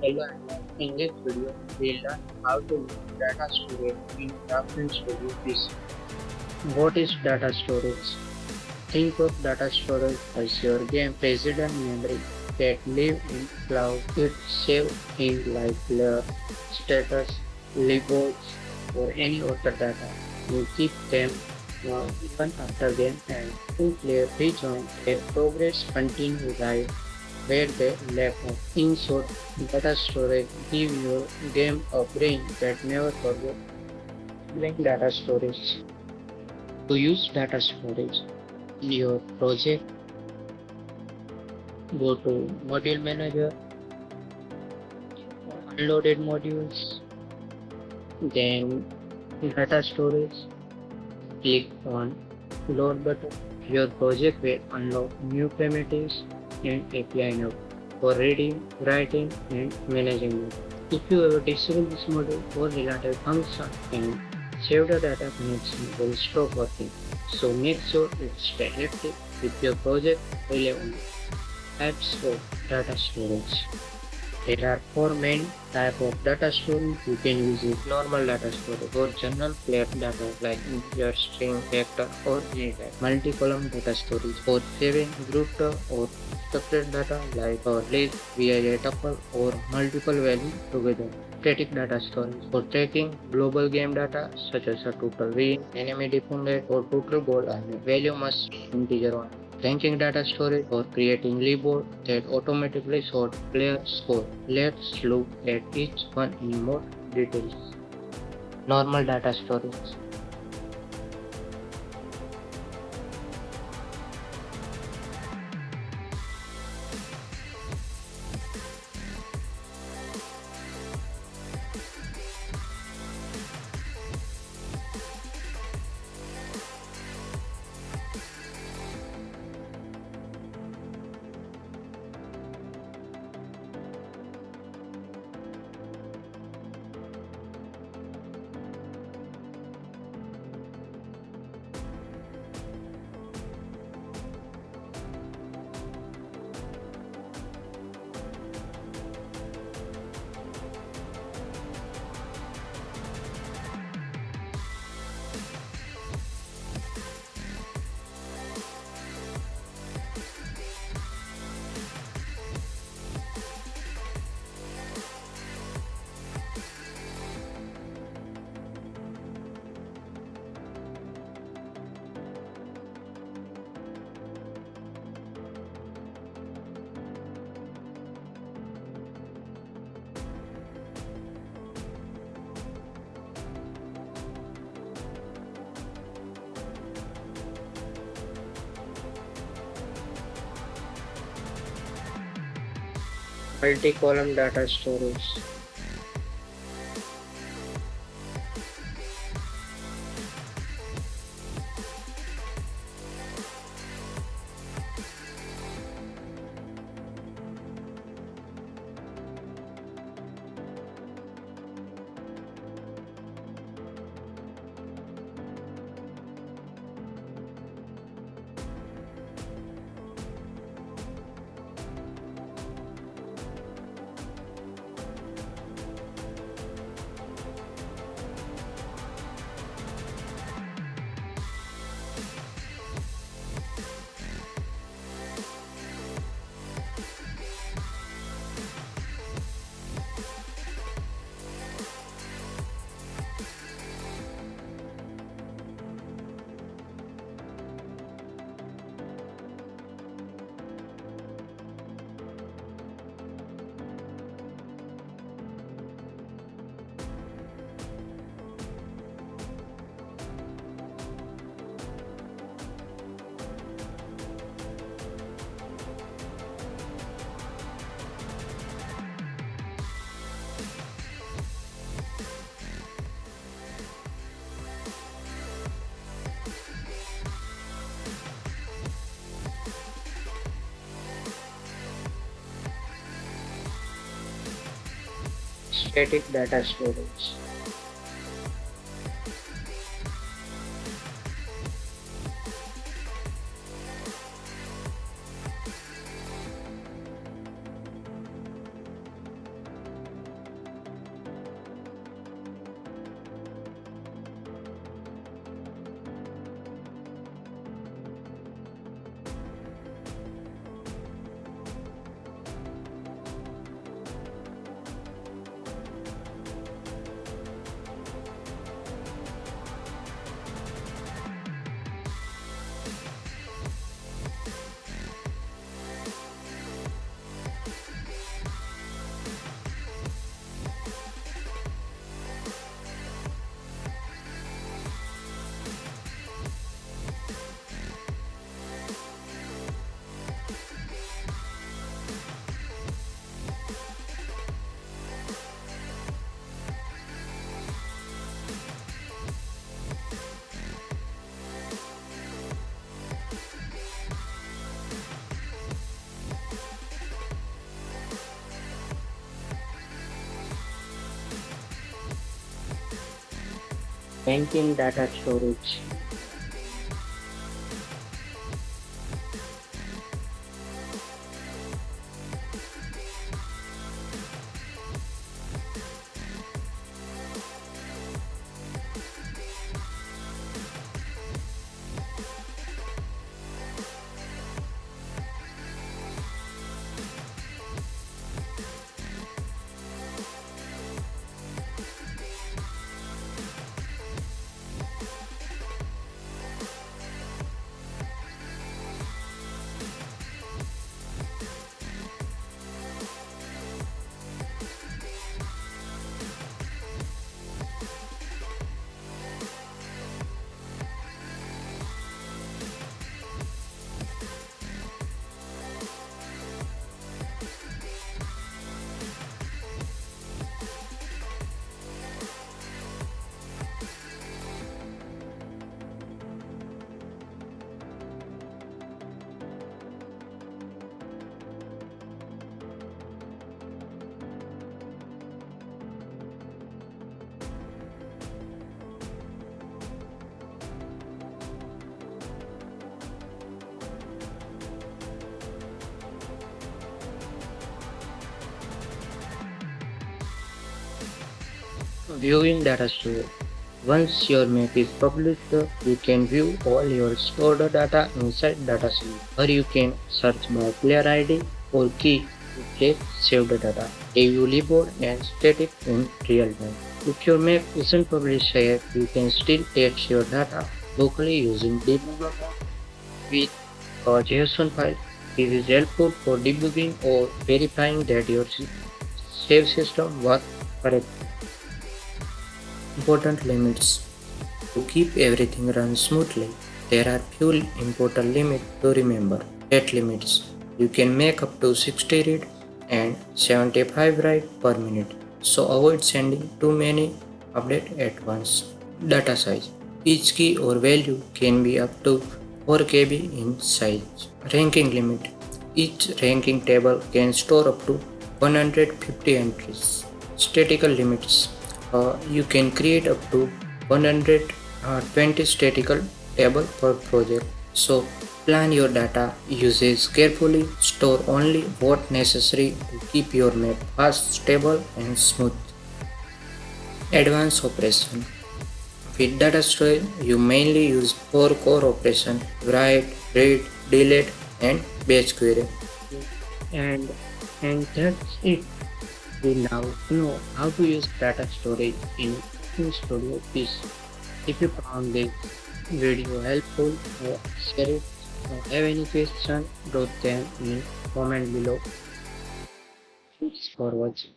Hello everyone. In this video, we learn how to use data storage in Craftland Studio PC. What is data storage? Think of data storage as your game resident memory that live in cloud. It saves things like layer, status, libels, or any other data. You keep them even after game end. Two player rejoin their progress continue live where they left off. In short, data storage give your game a brain that never forgets. Bring data storage. To use data storage in your project, go to Module Manager, Unloaded Modules, then Data Storage. Click on Load button. Your project will unlock new primitives and API node for reading, writing, and managing it. If you ever disable this module or related function and save the data connection will stop working. So make sure it stay active with your project relevant. Types of data storage. There are four main types of data storage. You can use it normal data storage for general flat data like integer, string, vector, or any type. Multi-column data storage for saving grouped or structured data like a list via a tuple or multiple values together. Static data storage for tracking global game data such as a total win, enemy defended, or total goal earned. Value must be integer only. Ranking data storage for creating leaderboard that automatically sort player score. Let's look at each one in more details. Normal data storage. Multi-column data storage. Static data storage. Ranking data storage. Viewing data store. Once your map is published, you can view all your stored data inside datasheet, or you can search by player ID or key to check saved data, AU and static in real time. If your map isn't published yet, you can still test your data locally using debugger with a JSON file. This is helpful for debugging or verifying that your save system works correctly. Important limits. To keep everything run smoothly, there are few important limits to remember. Rate limits. You can make up to 60 read and 75 write per minute, so avoid sending too many updates at once. Data size. Each key or value can be up to 4 KB in size. Ranking limit. Each ranking table can store up to 150 entries. Statistical limits. You can create up to 120 statistical table per project. So plan your data usage carefully. Store only what necessary to keep your map fast, stable and smooth. Advanced operation. With data storage, you mainly use 4 core operations: write, read, delete and batch query. And and that's it. We now know how to use data storage in Craftland Studio PC. If you found this video helpful, share it. Have any question, drop them in comment below. Thanks for watching.